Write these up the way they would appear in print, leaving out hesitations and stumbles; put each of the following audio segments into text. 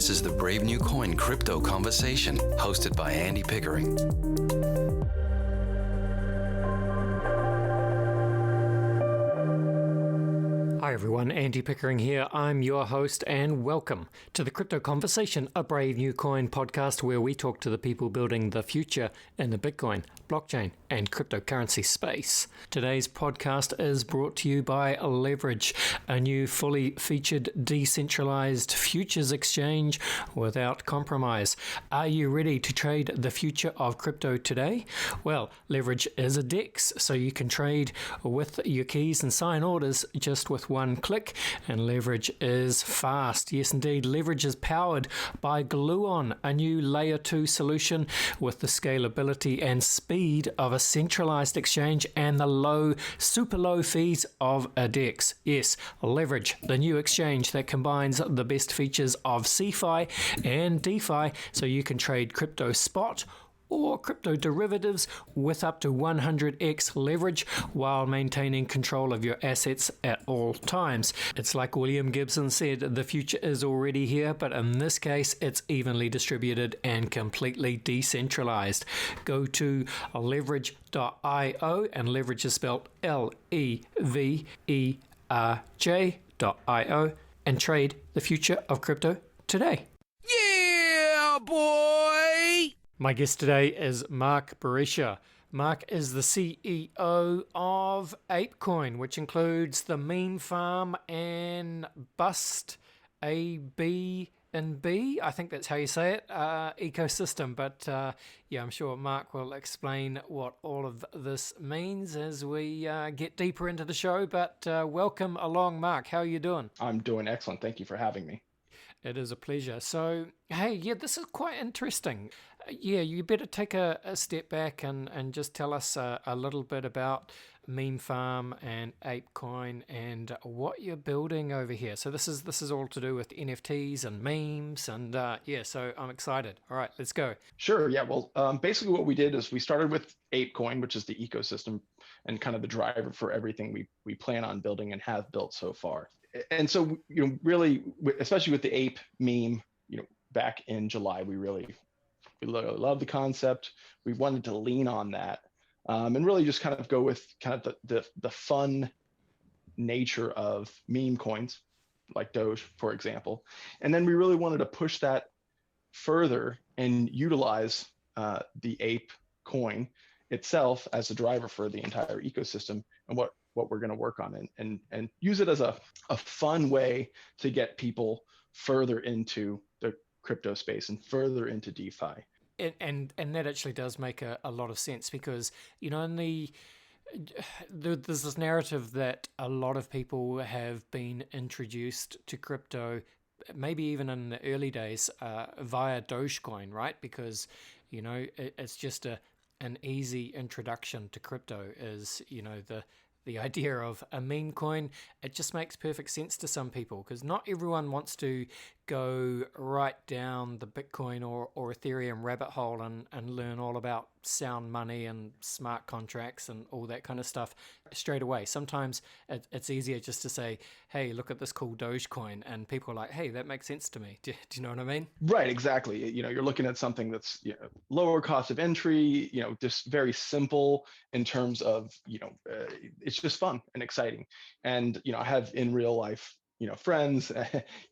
This is the Brave New Coin Crypto Conversation, hosted by Andy Pickering. Hi everyone, Andy Pickering here. I'm your host and welcome to the Crypto Conversation, a Brave New Coin podcast where we talk to the people building the future in the Bitcoin, blockchain and cryptocurrency space. Today's podcast is brought to you by Leverage, a new fully featured decentralized futures exchange without compromise. Are you ready to trade the future of crypto today? Well, Leverage is a DEX, so you can trade with your keys and sign orders just with one click, and Leverage is fast. Yes, indeed, Leverage is powered by Gluon, a new layer 2 solution with the scalability and speed of a centralized exchange and the super low fees of a DEX. Yes, Leverage, the new exchange that combines the best features of CeFi and DeFi, so you can trade crypto spot or crypto derivatives with up to 100x leverage while maintaining control of your assets at all times. It's like William Gibson said, the future is already here, but in this case, it's evenly distributed and completely decentralized. Go to leverage.io, and Leverage is spelled Leverj.io, and trade the future of crypto today. Yeah, boy! My guest today is Mark Berisha. Mark is the CEO of APEcoin, which includes the MemeFarm and Bust-a-BNB, I think that's how you say it, ecosystem. But I'm sure Mark will explain what all of this means as we get deeper into the show. But welcome along, Mark. How are you doing? I'm doing excellent. Thank you for having me. It is a pleasure. So, hey, this is quite interesting. You better take a step back and just tell us a little bit about MemeFarm and APEcoin and what you're building over here. So this is all to do with NFTs and memes and so I'm excited. All right, let's go. Sure. Yeah. Well, basically what we did is we started with APEcoin, which is the ecosystem and kind of the driver for everything we plan on building and have built so far. And so, really, especially with the ape meme, back in July, we loved the concept. We wanted to lean on that and really just kind of go with kind of the fun nature of meme coins, like Doge, for example. And then we really wanted to push that further and utilize the ape coin itself as a driver for the entire ecosystem and what we're going to work on and use it as a fun way to get people further into the crypto space and further into DeFi. And that actually does make a lot of sense because, there's this narrative that a lot of people have been introduced to crypto, maybe even in the early days, via Dogecoin, right? Because, it's just an easy introduction to crypto is, the idea of a meme coin. It just makes perfect sense to some people because not everyone wants to go right down the Bitcoin or Ethereum rabbit hole and learn all about sound money and smart contracts and all that kind of stuff straight away. Sometimes it's easier just to say, hey, look at this cool Dogecoin, and people are like, hey, that makes sense to me. Do you know what I mean? Right, exactly. You're looking at something that's lower cost of entry, just very simple in terms of, it's just fun and exciting. And, I have in real life, friends,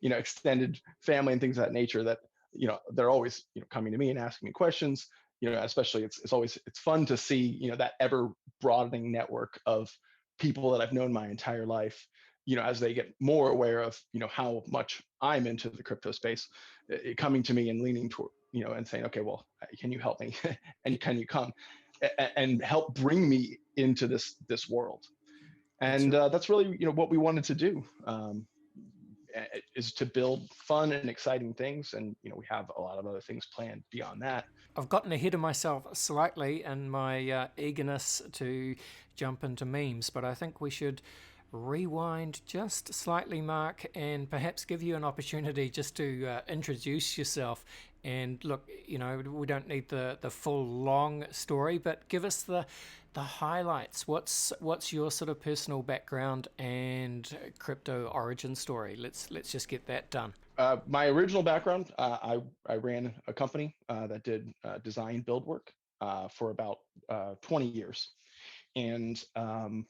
extended family and things of that nature that, they're always, coming to me and asking me questions, especially it's fun to see, that ever broadening network of people that I've known my entire life, as they get more aware of, how much I'm into the crypto space, coming to me and leaning toward, and saying, okay, well, can you help me? And can you come and help bring me into this world? And that's really, what we wanted to do. Is to build fun and exciting things. And, we have a lot of other things planned beyond that. I've gotten ahead of myself slightly in my eagerness to jump into memes, but I think we should rewind just slightly, Mark, and perhaps give you an opportunity just to introduce yourself. And look, we don't need the full long story, but give us the the highlights. What's your sort of personal background and crypto origin story? Let's just get that done. My original background, I ran a company that did design build work for about 20 years. And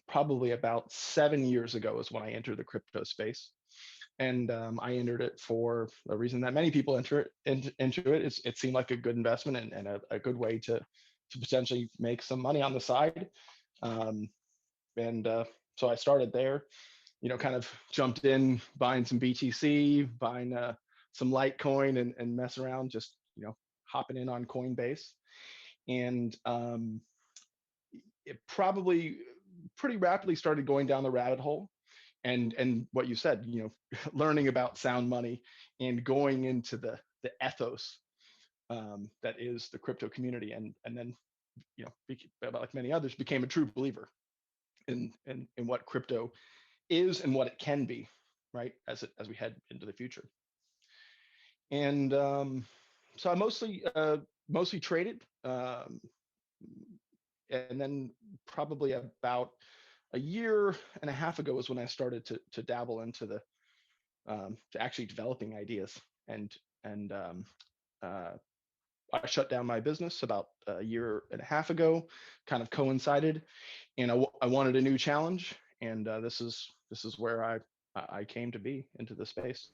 probably about 7 years ago is when I entered the crypto space. And I entered it for a reason that many people enter it into it. It seemed like a good investment and a good way to potentially make some money on the side. Um, and so I started there, kind of jumped in, buying some BTC, buying some Litecoin and mess around, just, hopping in on Coinbase. And it probably pretty rapidly started going down the rabbit hole. And what you said, learning about sound money and going into the ethos that is the crypto community, and then, like many others, became a true believer in what crypto is and what it can be, right, as we head into the future. And so I mostly traded, and then probably about a year and a half ago was when I started to dabble into the to actually developing ideas, and I shut down my business about a year and a half ago, kind of coincided, and I wanted a new challenge, and this is where I came to be into the space.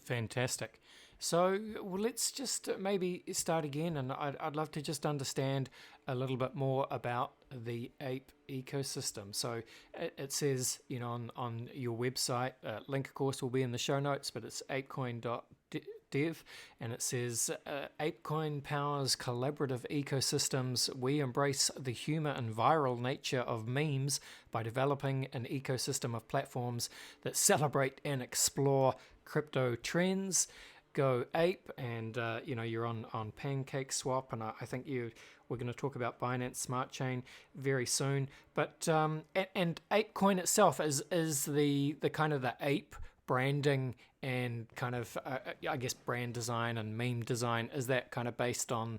Fantastic. So, well, let's just maybe start again, and I'd love to just understand a little bit more about the ape ecosystem. So, it says, on your website, link, of course, will be in the show notes, but it's APEcoin.dev, and it says, APEcoin powers collaborative ecosystems. We embrace the humor and viral nature of memes by developing an ecosystem of platforms that celebrate and explore crypto trends. Go Ape, and you're on PancakeSwap, and I think we're going to talk about Binance Smart Chain very soon. But and APEcoin itself is the kind of the ape branding and kind of I guess brand design and meme design. Is that kind of based on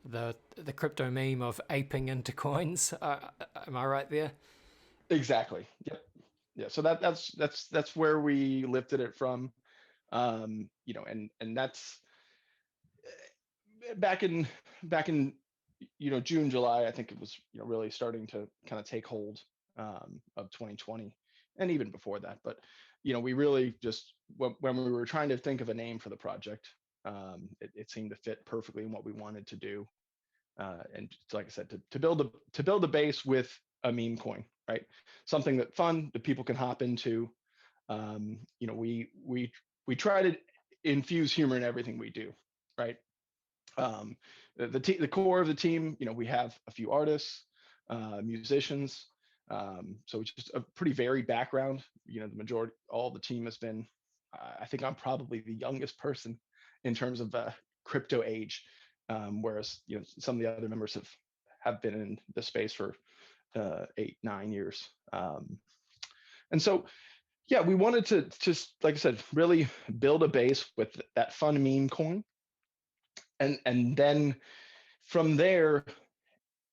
the crypto meme of aping into coins? Am I right there? Exactly. Yep. Yeah. So that's where we lifted it from. And that's back in June, July. I think it was really starting to kind of take hold of 2020, and even before that. But we really just when we were trying to think of a name for the project, it seemed to fit perfectly in what we wanted to do. And like I said, to build a base with a meme coin, right? Something that fun that people can hop into. We try to infuse humor in everything we do, right? The core of the team, we have a few artists, musicians, so it's just a pretty varied background. The majority, all the team has been. I think I'm probably the youngest person in terms of crypto age, whereas some of the other members have been in the space for 8-9 years, and so. Yeah, we wanted to just, like I said, really build a base with that fun meme coin. And then from there,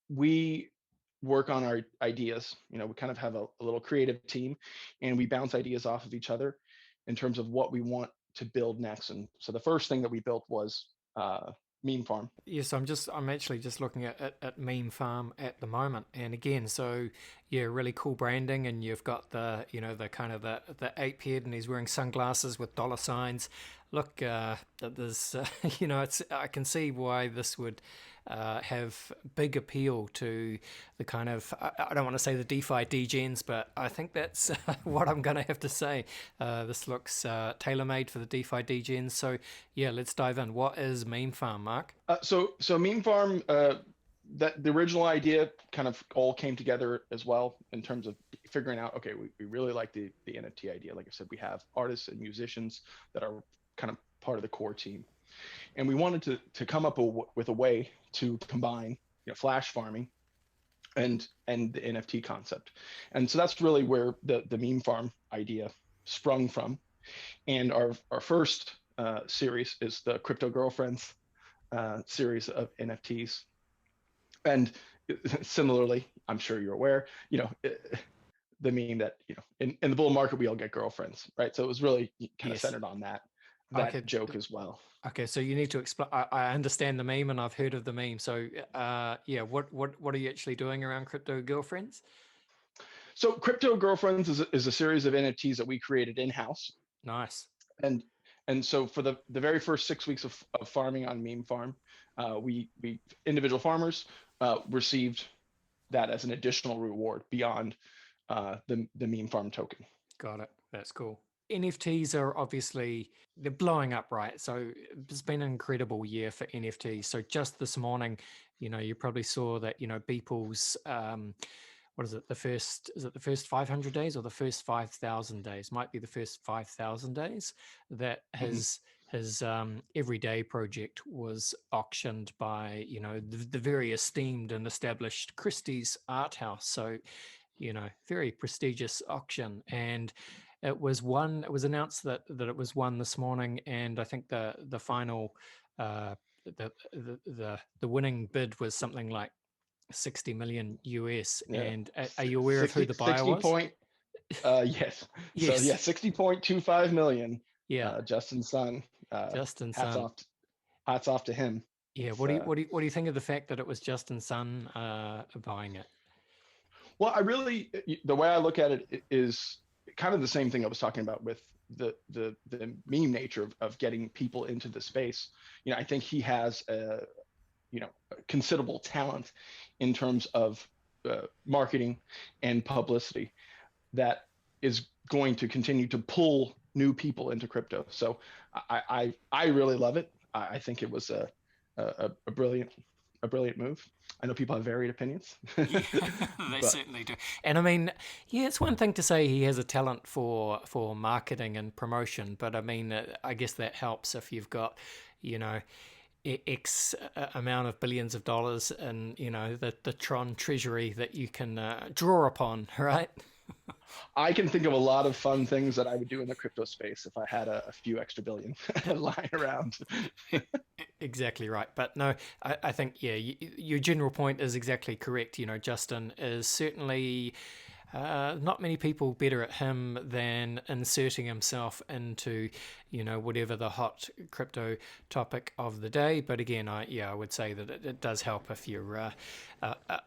we work on our ideas. We kind of have a little creative team, and we bounce ideas off of each other in terms of what we want to build next. And so the first thing that we built was MemeFarm. Yes, I'm actually just looking at MemeFarm at the moment, and again, so yeah, really cool branding, and you've got the the kind of the ape head, and he's wearing sunglasses with dollar signs. Look, there's it's I can see why this would have big appeal to the kind of, I don't want to say the DeFi degens, but I think that's what I'm going to have to say. This looks tailor-made for the DeFi degens. So yeah, let's dive in. What is MemeFarm, Mark? So MemeFarm, that the original idea kind of all came together as well in terms of figuring out, okay, we really like the NFT idea. Like I said, we have artists and musicians that are kind of part of the core team. And we wanted to come up with a way to combine flash farming and the NFT concept. And so that's really where the MemeFarm idea sprung from. And our first series is the Crypto Girlfriends series of NFTs. And similarly, I'm sure you're aware, the meme that, in the bull market, we all get girlfriends, right? So it was really kind of Yes. centered on that Okay. joke as well. Okay. So you need to explain. I understand the meme and I've heard of the meme. So yeah, what are you actually doing around crypto girlfriends? So Crypto Girlfriends is a series of NFTs that we created in-house. Nice. And so for the very first 6 weeks of farming on MemeFarm, we individual farmers received that as an additional reward beyond the MemeFarm token. Got it. That's cool. NFTs are obviously they're blowing up, right? So it's been an incredible year for NFTs. So just this morning, you probably saw that, Beeple's what is it? The first 500 days or the first 5,000 days? Might be the first 5,000 days that Mhm. his everyday project was auctioned by, the very esteemed and established Christie's art house. So, very prestigious auction. And it was announced that it was won this morning. And I think the final, the winning bid was something like 60 million US. Yeah. And are you aware of who the buyer 60 was? point, yes. So yeah, Yes. 60.25 million, Yeah. Justin Sun, Justin hats Sun. off, hats off to him. Yeah. It's, What do you think of the fact that it was Justin Sun buying it? well, the way I look at it is kind of the same thing I was talking about with the meme nature of getting people into the space. I think he has a considerable talent in terms of marketing and publicity that is going to continue to pull new people into crypto. So I really love it. I think it was a brilliant move. I know people have varied opinions, Yeah, they but certainly do. And I mean, yeah, it's one thing to say he has a talent for marketing and promotion, but I mean, I guess that helps if you've got, you know, X amount of billions of dollars in, the Tron treasury that you can draw upon, right? I can think of a lot of fun things that I would do in the crypto space if I had a few extra billion lying around. Exactly right. But no, I think, yeah, your general point is exactly correct. Justin is certainly not many people better at him than inserting himself into, whatever the hot crypto topic of the day. But again, I would say that it does help if you're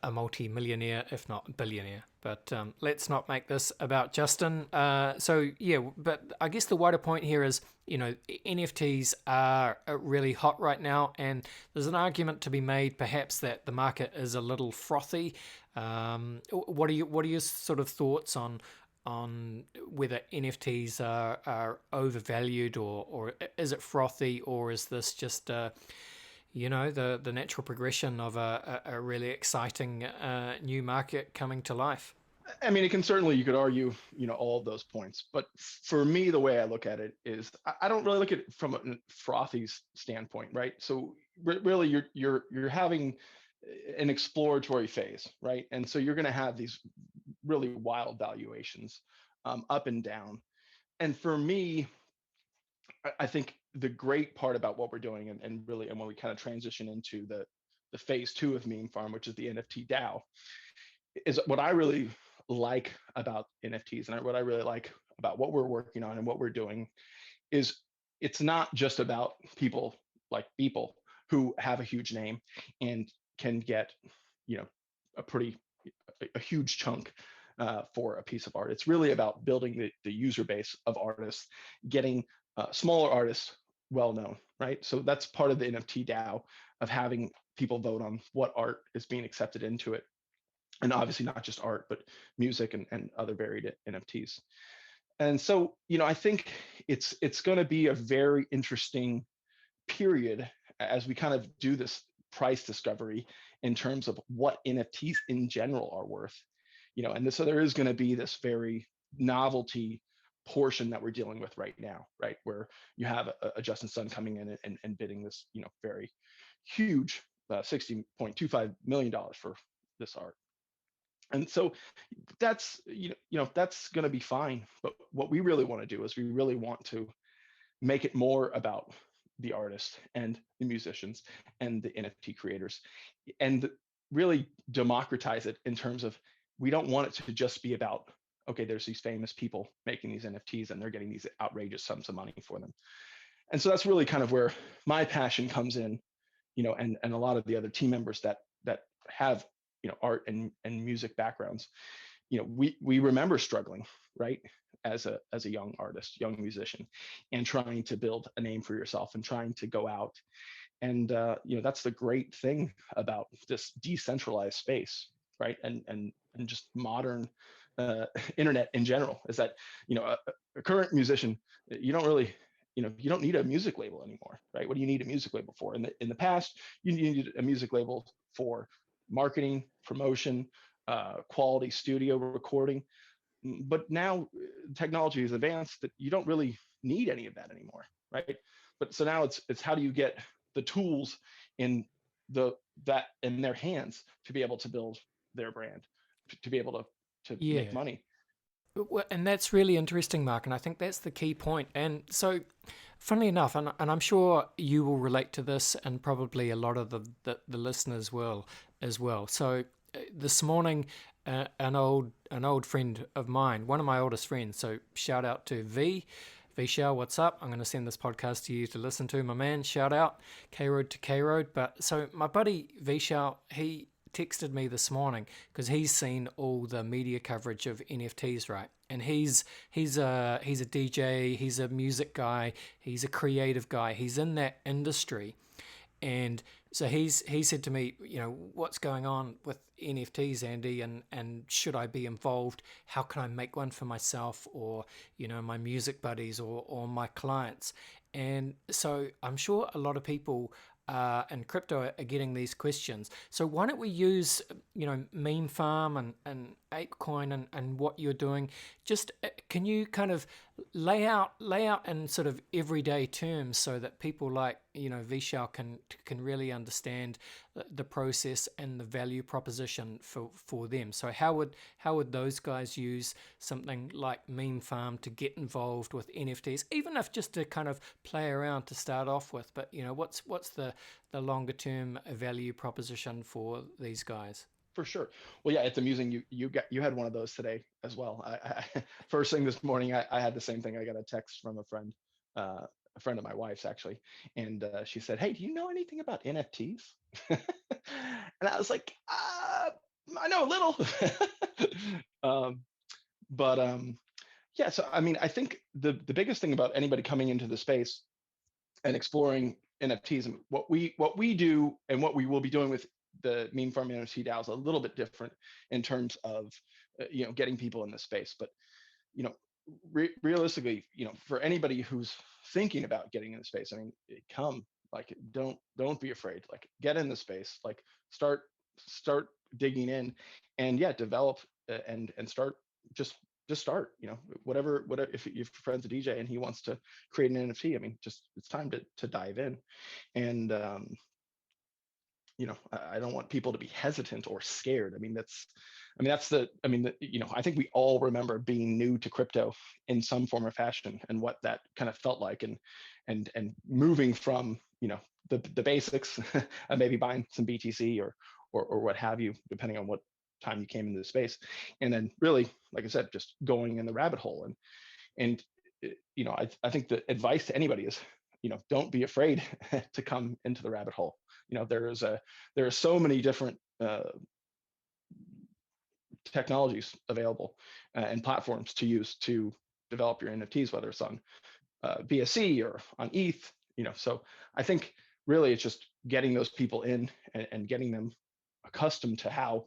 a multi-millionaire, if not billionaire. But let's not make this about Justin. So yeah, but I guess the wider point here is, NFTs are really hot right now, and there's an argument to be made, perhaps, that the market is a little frothy. What are your sort of thoughts on whether NFTs are overvalued, or is it frothy, or is this just the natural progression of a really exciting new market coming to life? I mean, you could argue, all of those points. But for me, the way I look at it is I don't really look at it from a frothy standpoint, right? So really, you're having an exploratory phase, right? And so you're going to have these really wild valuations, up and down. And for me, I think the great part about what we're doing, and really, and when we kind of transition into the phase two of MemeFarm, which is the NFT DAO, is what I really like about NFTs, and what I really like about what we're working on and what we're doing is it's not just about people like people who have a huge name and can get, you know, a pretty a huge chunk for a piece of art. It's really about building the user base of artists, getting smaller artists well known, right? So that's part of the NFT DAO, of having people vote on what art is being accepted into it. And obviously not just art, but music and other varied NFTs. And so, I think it's going to be a very interesting period as we kind of do this price discovery in terms of what NFTs in general are worth. So there is going to be this very novelty portion that we're dealing with right now, right? Where you have a Justin Sun coming in and bidding this, very huge $60.25 million for this art. And so that's that's going to be fine. But what we really want to do is we really want to make it more about the artist and the musicians and the NFT creators. And really democratize it in terms of, we don't want it to just be about, okay, there's these famous people making these NFTs and they're getting these outrageous sums of money for them. And so that's really kind of where my passion comes in, and a lot of the other team members that have, art and music backgrounds. We remember struggling, right, as a young artist, young musician, and trying to build a name for yourself and trying to go out. And that's the great thing about this decentralized space, right, and just modern internet in general, is that a current musician, you don't really, you don't need a music label anymore, right? What do you need a music label for? In the past, you needed a music label for marketing, promotion, quality studio recording. But now technology is advanced that you don't really need any of that anymore, right? But so now it's how do you get the tools in that in their hands to be able to build their brand, to be able to make money. And that's really interesting, Mark, and I think that's the key point. And so, funnily enough, and I'm sure you will relate to this, and probably a lot of the listeners will as well. So, this morning, an old friend of mine, one of my oldest friends, so shout out to Visha, what's up? I'm going to send this podcast to you to listen to, my man. Shout out, K-Road to K-Road. But so my buddy Visha, he texted me this morning because he's seen all the media coverage of NFTs, right? And he's a DJ, he's a music guy, he's a creative guy, he's in that industry. And so he said to me, what's going on with NFTs, Andy, and should I be involved? How can I make one for myself, or my music buddies, or my clients? And so I'm sure a lot of people in crypto are getting these questions. So why don't we use MemeFarm and APEcoin and what you're doing? Just can you kind of lay out in sort of everyday terms so that people like Vishal can really understand the process and the value proposition for them. So how would those guys use something like MemeFarm to get involved with NFTs, even if just to kind of play around to start off with? But what's the longer term value proposition for these guys? For sure. Well, yeah, it's amusing. You had one of those today as well. I first thing this morning, I had the same thing. I got a text from a friend of my wife's actually, and she said, "Hey, do you know anything about NFTs?" And I was like, I know a little. Yeah. So I mean, I think the biggest thing about anybody coming into the space and exploring NFTs, and what we do and what we will be doing with the MemeFarm NFT DAO is a little bit different in terms of getting people in the space. But realistically, for anybody who's thinking about getting in the space, I mean, don't be afraid. Like, get in the space. Like, start digging in, and develop and start just start. Whatever. If your friend's a DJ and he wants to create an NFT, I mean, it's time to dive in. And I don't want people to be hesitant or scared. I think we all remember being new to crypto in some form or fashion, and what that kind of felt like, and moving from the basics and maybe buying some BTC or what have you, depending on what time you came into the space, and then really, like I said, just going in the rabbit hole. And I think the advice to anybody is, don't be afraid to come into the rabbit hole. There are so many different technologies available and platforms to use to develop your NFTs, whether it's on BSC or on ETH. So I think really it's just getting those people in and getting them accustomed to how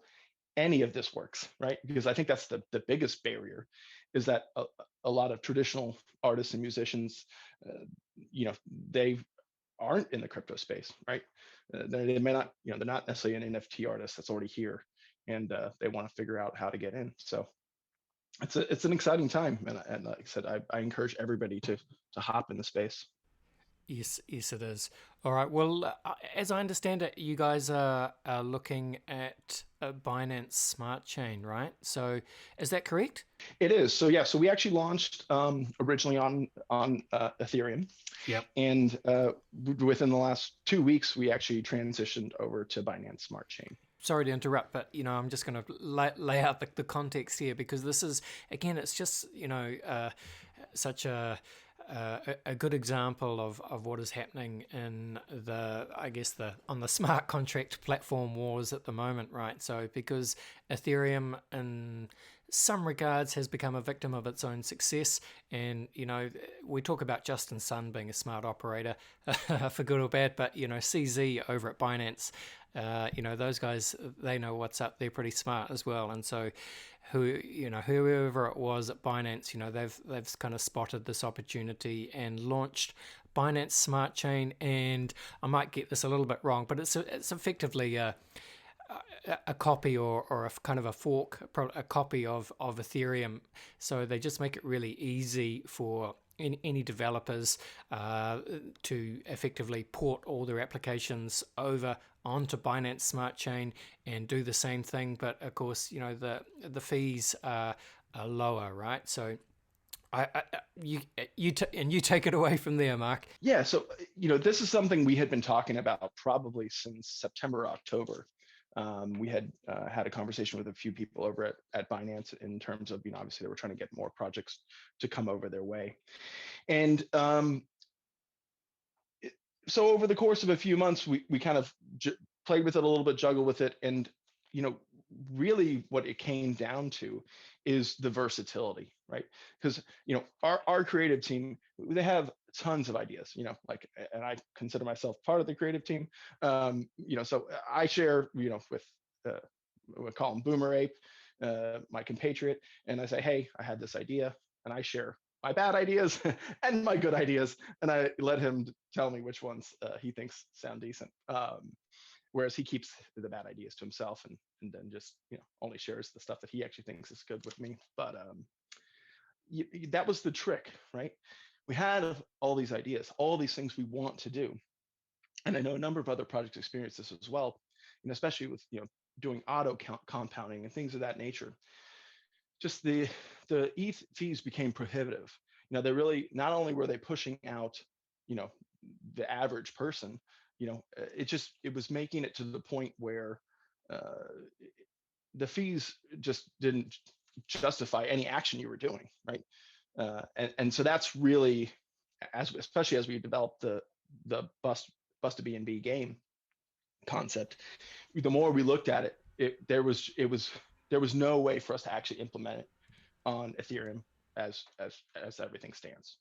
any of this works, right? Because I think that's the biggest barrier, is that a lot of traditional artists and musicians, they aren't in the crypto space, right? They may not, they're not necessarily an NFT artist that's already here, and they want to figure out how to get in. So it's an exciting time, and like I said, I encourage everybody to hop in the space. Yes, it is. All right. Well, as I understand it, you guys are looking at a Binance Smart Chain, right? So, is that correct? It is. So yeah. So we actually launched originally on Ethereum. Yep. And within the last 2 weeks, we actually transitioned over to Binance Smart Chain. sorry to interrupt, but I'm just going to lay out the context here, because this is, again, it's just such a good example of what is happening in on the smart contract platform wars at the moment, right? So because Ethereum in some regards has become a victim of its own success, and we talk about Justin Sun being a smart operator for good or bad, but CZ over at Binance, those guys, they know what's up. They're pretty smart as well, and so whoever it was at Binance, they've kind of spotted this opportunity and launched Binance Smart Chain. And I might get this a little bit wrong, but it's effectively a copy or a kind of a fork, a copy of Ethereum. So they just make it really easy for any developers to effectively port all their applications over onto Binance Smart Chain and do the same thing. But of course, the fees are lower, right? So you take it away from there, Mark. Yeah, so this is something we had been talking about probably since September, October. We had had a conversation with a few people over at Binance in terms of, obviously they were trying to get more projects to come over their way. And so over the course of a few months, we kind of played with it a little bit, juggled with it. And, really what it came down to is the versatility, right? Because, our creative team, they have tons of ideas, and I consider myself part of the creative team. So I share, with, we call him Boomer Ape, my compatriot, and I say, hey, I had this idea, and I share my bad ideas and my good ideas, and I let him tell me which ones he thinks sound decent. Whereas he keeps the bad ideas to himself, and then just only shares the stuff that he actually thinks is good with me. But that was the trick, right? We had all these ideas, all these things we want to do, and I know a number of other projects experience this as well, especially with doing auto compounding and things of that nature. Just the ETH fees became prohibitive. They really, not only were they pushing out the average person, it was making it to the point where the fees just didn't justify any action you were doing, right? And so that's really, especially as we developed the Bust-a-BNB game concept, the more we looked at it, there was no way for us to actually implement it on Ethereum as everything stands.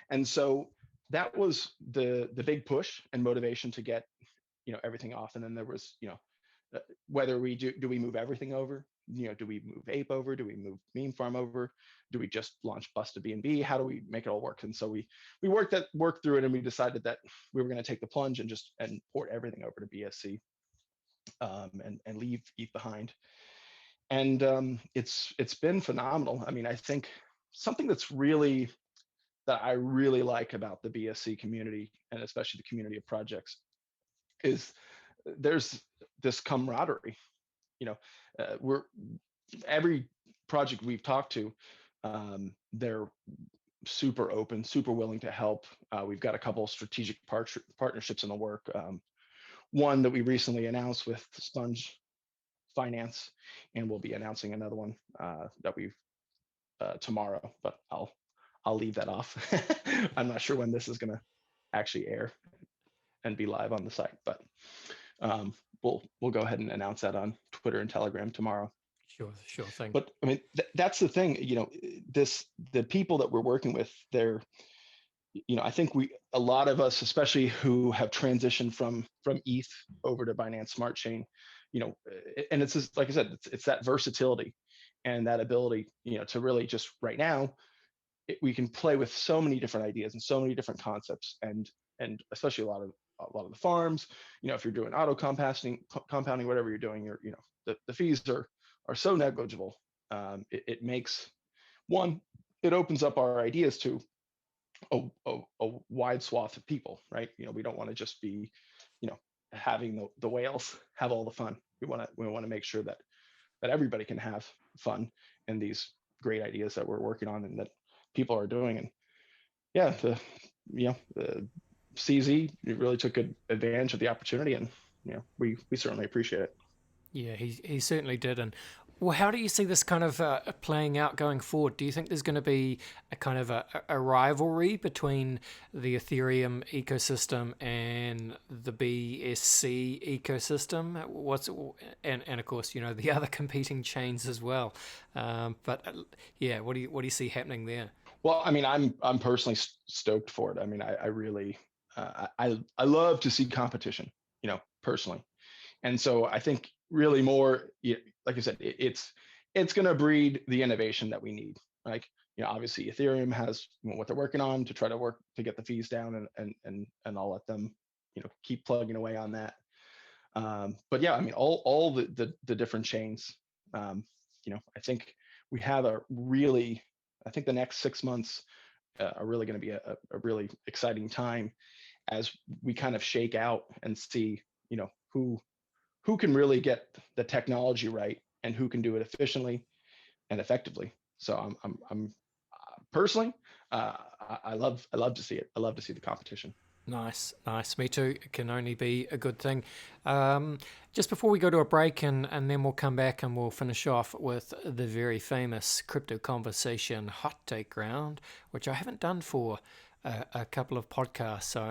And so that was the big push and motivation to get everything off. And then there was whether we do we move everything over, do we move Ape over, do we move MemeFarm over, do we just launch Bust-a-BNB, how do we make it all work? And so we worked through it, and we decided that we were going to take the plunge and port everything over to BSC, and leave ETH behind. And it's been phenomenal. I mean, I think something that I really like about the BSC community, and especially the community of projects, is there's this camaraderie. We're every project we've talked to, they're super open, super willing to help. We've got a couple of strategic partnerships in the work. One that we recently announced with Sponge Finance, and we'll be announcing another one that we've tomorrow, but I'll leave that off. I'm not sure when this is going to actually air and be live on the site, but we'll go ahead and announce that on Twitter and Telegram tomorrow. Sure thing. But I mean, that's the thing. The people that we're working with, they're, I think a lot of us, especially who have transitioned from ETH over to Binance Smart Chain, and it's just, like I said, it's that versatility and that ability, to really just right now, we can play with so many different ideas and so many different concepts, and especially a lot of the farms, if you're doing auto compounding, whatever you're doing, the fees are so negligible. It makes it opens up our ideas to a wide swath of people, right? We don't want to just be, having the whales have all the fun. We want to make sure that everybody can have fun in these great ideas that we're working on and that people are doing. And yeah, the CZ really took good advantage of the opportunity, and we certainly appreciate it. Yeah, he certainly did. And well, how do you see this kind of playing out going forward? Do you think there's going to be a kind of a rivalry between the Ethereum ecosystem and the BSC ecosystem? And of course, the other competing chains as well. Yeah, what do you see happening there? Well, I mean, I'm personally stoked for it. I mean, I really I love to see competition, personally. And so I think really more, like I said, it's going to breed the innovation that we need. Like, obviously Ethereum has what they're working on to try to work to get the fees down, and I'll let them, keep plugging away on that. But yeah, I mean, all the different chains, I think we have I think the next 6 months are really going to be a really exciting time as we kind of shake out and see, who can really get the technology right and who can do it efficiently and effectively. So I'm personally, I love to see it. I love to see the competition. Nice. Me too. It can only be a good thing. Just before we go to a break, and then we'll come back and we'll finish off with the very famous Crypto Conversation Hot Take Round, which I haven't done for a couple of podcasts. So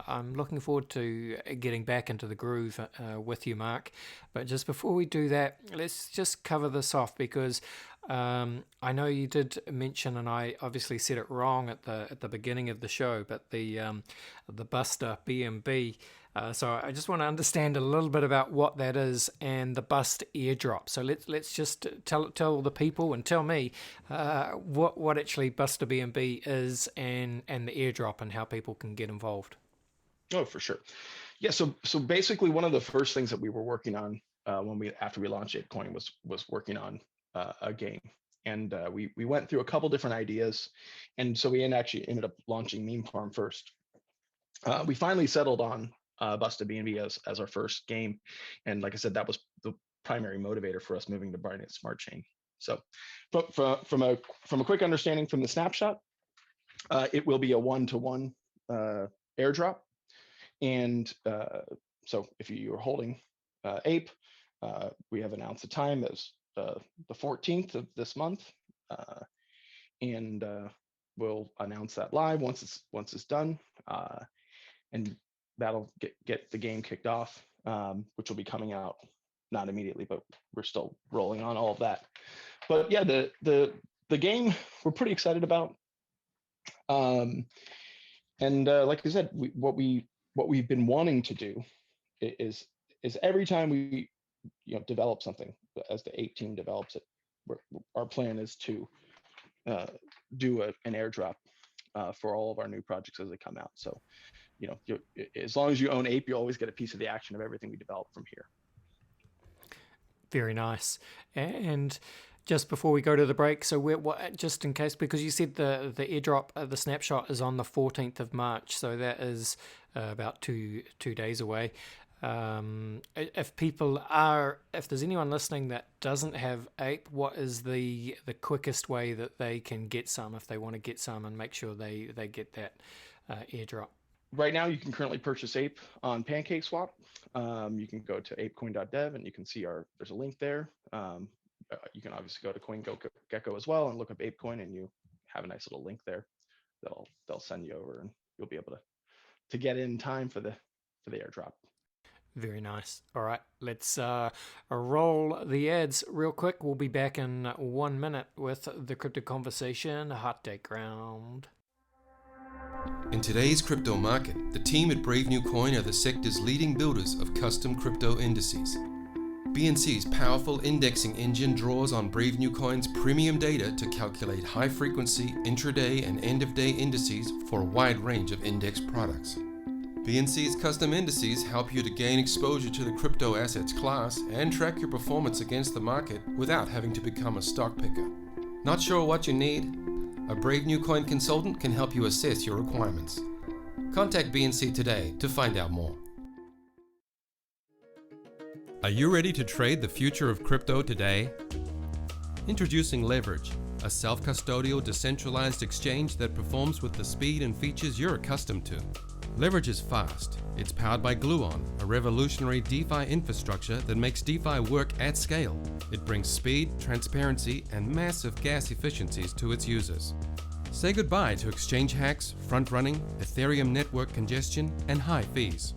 I'm looking forward to getting back into the groove with you, Mark. But just before we do that, let's just cover this off, because I know you did mention, and I obviously said it wrong at the beginning of the show, but the Bust-a-BNB. So I just want to understand a little bit about what that is, and the Bust airdrop. So let's just tell the people and tell me what actually Bust-a-BNB is, and the airdrop, and how people can get involved. Oh, for sure. Yeah. So basically, one of the first things that we were working on after we launched APEcoin was working on a game, and we went through a couple different ideas, and so we actually ended up launching MemeFarm first. We finally settled on Bust-a-BNB as our first game, and like I said, that was the primary motivator for us moving to Binance Smart Chain. So, from a quick understanding from the snapshot, it will be a 1-to-1 airdrop, and so if you're holding Ape, we have announced the time as the 14th of this month, and we'll announce that live once it's done, and that'll get the game kicked off, which will be coming out not immediately, but we're still rolling on all of that. But yeah, the game we're pretty excited about, and like I said, what we've been wanting to do is every time we develop something, as the Ape team develops it, our plan is to do an airdrop for all of our new projects as they come out. So as long as you own Ape, you always get a piece of the action of everything we develop from here. Very nice. And just before we go to the break, so just in case, because you said the airdrop, the snapshot is on the 14th of March, so that is about two days away. If there's anyone listening that doesn't have Ape, what is the quickest way that they can get some, if they want to get some and make sure they get that airdrop? Right now, you can currently purchase Ape on PancakeSwap. You can go to APEcoin.dev, and you can see there's a link there. You can obviously go to CoinGecko as well and look up APEcoin, and you have a nice little link there. They'll send you over, and you'll be able to get in time for the airdrop. Very nice. All right, let's roll the ads real quick. We'll be back in 1 minute with the Crypto Conversation Hot Take Round. In today's crypto market, the team at Brave New Coin are the sector's leading builders of custom crypto indices. BNC's powerful indexing engine draws on Brave New Coin's premium data to calculate high-frequency intraday and end-of-day indices for a wide range of index products. BNC's custom indices help you to gain exposure to the crypto assets class and track your performance against the market without having to become a stock picker. Not sure what you need? A Brave New Coin consultant can help you assess your requirements. Contact BNC today to find out more. Are you ready to trade the future of crypto today? Introducing Leverage, a self-custodial decentralized exchange that performs with the speed and features you're accustomed to. Leverage is fast. It's powered by Gluon, a revolutionary DeFi infrastructure that makes DeFi work at scale. It brings speed, transparency, and massive gas efficiencies to its users. Say goodbye to exchange hacks, front-running, Ethereum network congestion, and high fees.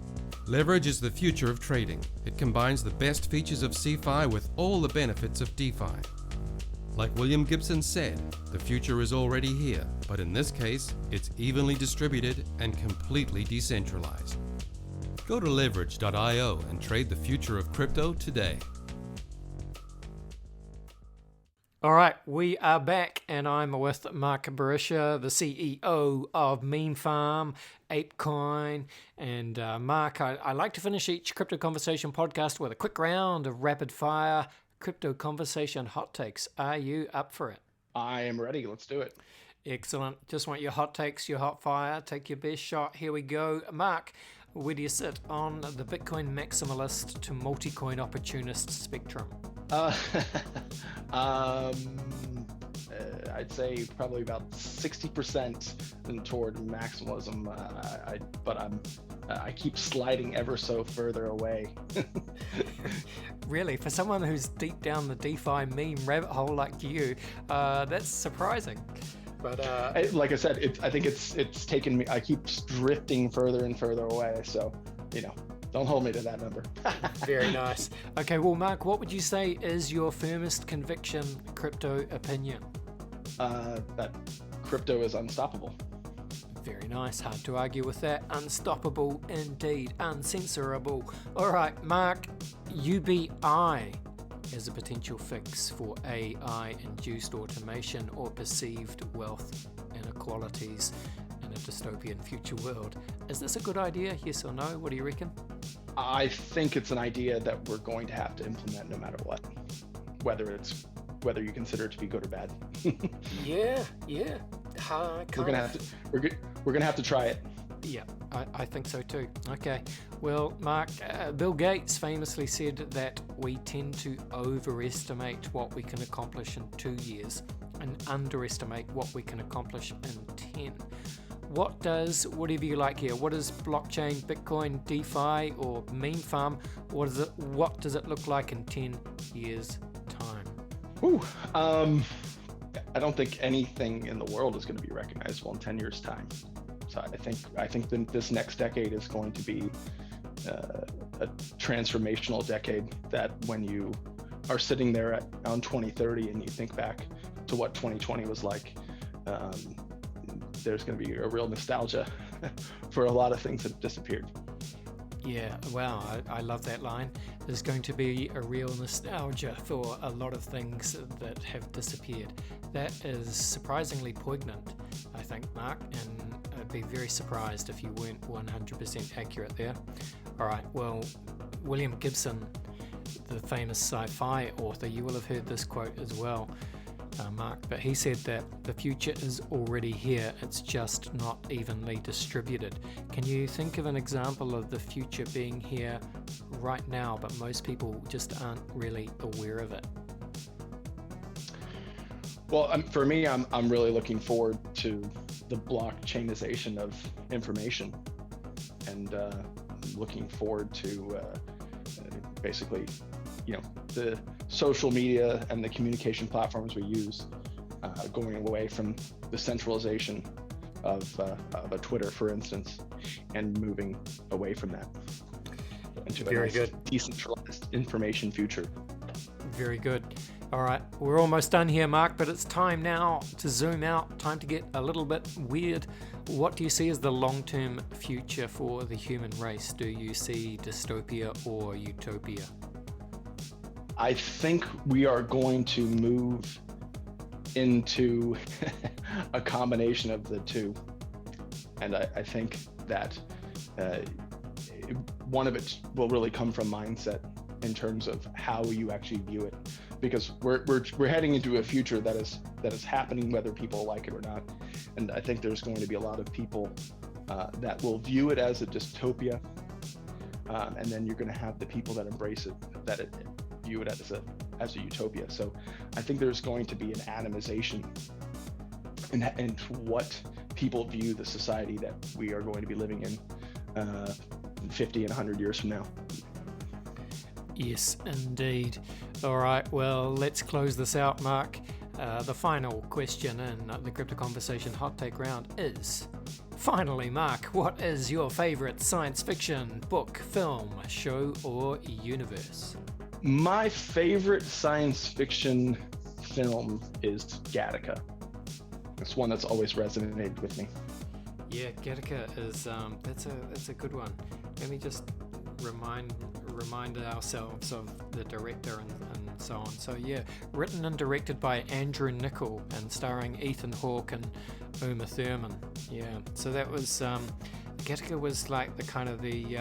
Leverage is the future of trading. It combines the best features of CeFi with all the benefits of DeFi. Like William Gibson said, the future is already here, but in this case, it's evenly distributed and completely decentralized. Go to leverage.io and trade the future of crypto today. All right, we are back, and I'm with Mark Berisha, the CEO of MemeFarm, APEcoin. And Mark, I like to finish each Crypto Conversation podcast with a quick round of rapid-fire Crypto Conversation hot takes. Are you up for it? I am ready. Let's do it. Excellent. Just want your hot takes, your hot fire. Take your best shot. Here we go. Mark, where do you sit on the Bitcoin maximalist to multi-coin opportunist spectrum? I'd say probably about 60% toward maximalism, but I keep sliding ever so further away. Really, for someone who's deep down the DeFi meme rabbit hole like you, that's surprising. But like I said, I think it's taken me. I keep drifting further and further away. So, don't hold me to that number. Very nice. Okay, well, Mark, what would you say is your firmest conviction crypto opinion? That crypto is unstoppable. Very nice. Hard to argue with that. Unstoppable indeed. Uncensorable. All right, Mark, UBI as a potential fix for AI-induced automation or perceived wealth inequalities in a dystopian future world. Is this a good idea? Yes or no? What do you reckon? I think it's an idea that we're going to have to implement no matter what, whether you consider it to be good or bad. Yeah. We're gonna have to try it. Yeah, I think so too. Okay, well, Mark, Bill Gates famously said that we tend to overestimate what we can accomplish in 2 years and underestimate what we can accomplish in 10. Whatever you like here, what is blockchain, Bitcoin, DeFi, or MemeFarm? What does it look like in 10 years' time? I don't think anything in the world is going to be recognizable in 10 years' time. So I think this next decade is going to be a transformational decade. That when you are sitting there on 2030 and you think back to what 2020 was like, there's going to be a real nostalgia for a lot of things that have disappeared. Yeah, wow, I love that line. There's going to be a real nostalgia for a lot of things that have disappeared. That is surprisingly poignant, I think, Mark, and I'd be very surprised if you weren't 100% accurate there. All right, well, William Gibson, the famous sci-fi author, you will have heard this quote as well, Mark, but he said that the future is already here, it's just not evenly distributed. Can you think of an example of the future being here right now, but most people just aren't really aware of it? Well, for me, I'm really looking forward to the blockchainization of information, and looking forward to basically, the social media and the communication platforms we use going away from the centralization of a Twitter, for instance, and moving away from that into a nice, decentralized information future. Very good. All right, we're almost done here, Mark, but it's time now to zoom out, time to get a little bit weird. What do you see as the long-term future for the human race? Do you see dystopia or utopia? I think we are going to move into a combination of the two. And I think that one of it will really come from mindset in terms of how you actually view it. Because we're heading into a future that is happening whether people like it or not. And I think there's going to be a lot of people that will view it as a dystopia. And then you're going to have the people that embrace it, view it as a utopia. So I think there's going to be an atomization in what people view the society that we are going to be living in. 50 and 100 years from now. Yes, indeed. All right, well, let's close this out, Mark. The final question in the Crypto Conversation Hot Take round is, finally, Mark, what is your favorite science fiction book, film, show, or universe? My favorite science fiction film is Gattaca. It's one that's always resonated with me. Yeah, Gattaca is that's a good one. Let me just remind ourselves of the director and so on. So yeah, written and directed by Andrew Niccol and starring Ethan Hawke and Uma Thurman. Yeah, so that was Gattaca was like the kind of the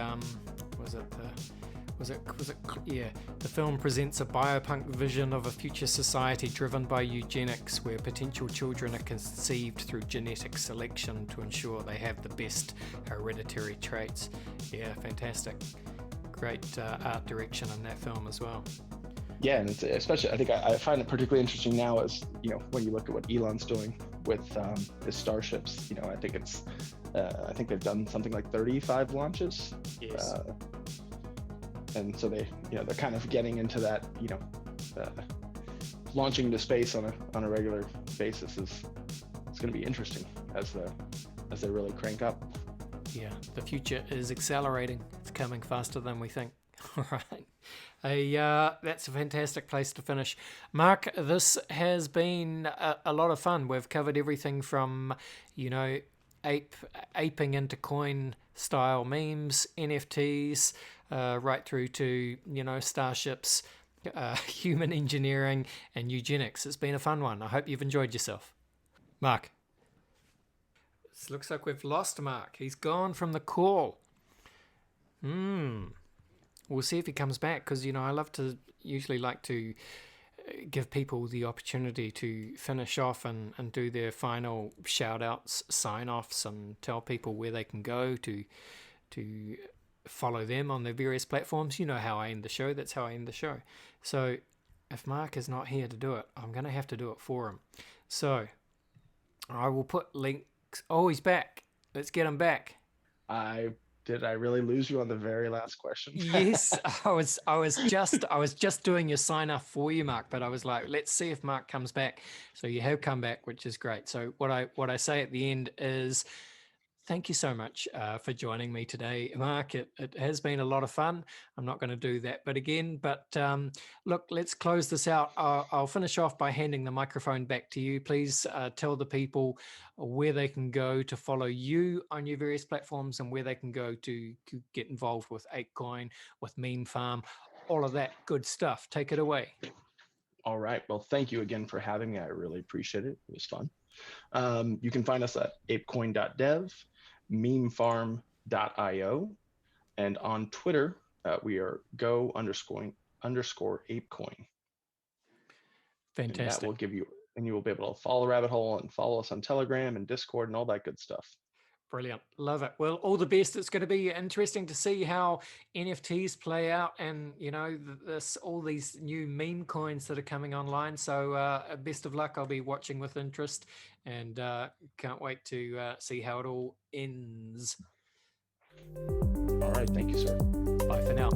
the film presents a biopunk vision of a future society driven by eugenics, where potential children are conceived through genetic selection to ensure they have the best hereditary traits. Yeah, fantastic. Great art direction in that film as well. Yeah, and it's especially, I think I find it particularly interesting now as, when you look at what Elon's doing with his starships. I think I think they've done something like 35 launches. Yes. And so they're kind of getting into that, launching into space on a regular basis it's going to be interesting as they really crank up. Yeah, the future is accelerating. It's coming faster than we think. All right. That's a fantastic place to finish. Mark, this has been a lot of fun. We've covered everything from, aping into coin style memes, NFTs, right through to, starships, human engineering, and eugenics. It's been a fun one. I hope you've enjoyed yourself. Mark. It looks like we've lost Mark. He's gone from the call. We'll see if he comes back, because, I usually like to give people the opportunity to finish off and do their final shout outs, sign offs, and tell people where they can go to follow them on their various platforms. You know how I end the show. That's how I end the show. So if Mark is not here to do it, I'm going to have to do it for him. So I will put links. Oh, he's back. Let's get him back. Did I really lose you on the very last question? Yes, I was just doing your sign off for you, Mark, but I was like, let's see if Mark comes back. So you have come back, which is great. So what I say at the end is, thank you so much for joining me today, Mark. It has been a lot of fun. I'm not going to do that bit again, but look, let's close this out. I'll finish off by handing the microphone back to you. Please tell the people where they can go to follow you on your various platforms, and where they can go to get involved with APEcoin, with MemeFarm, all of that good stuff. Take it away. All right. Well, thank you again for having me. I really appreciate it. It was fun. You can find us at APEcoin.dev, MemeFarm.io, and on Twitter, we are go_APEcoin. Fantastic. And that will give you, and you will be able to follow Rabbit Hole and follow us on Telegram and Discord and all that good stuff. Brilliant. Love it. Well, all the best. It's going to be interesting to see how NFTs play out, and, all these new meme coins that are coming online. So best of luck. I'll be watching with interest, and can't wait to see how it all ends. All right. Thank you, sir. Bye for now.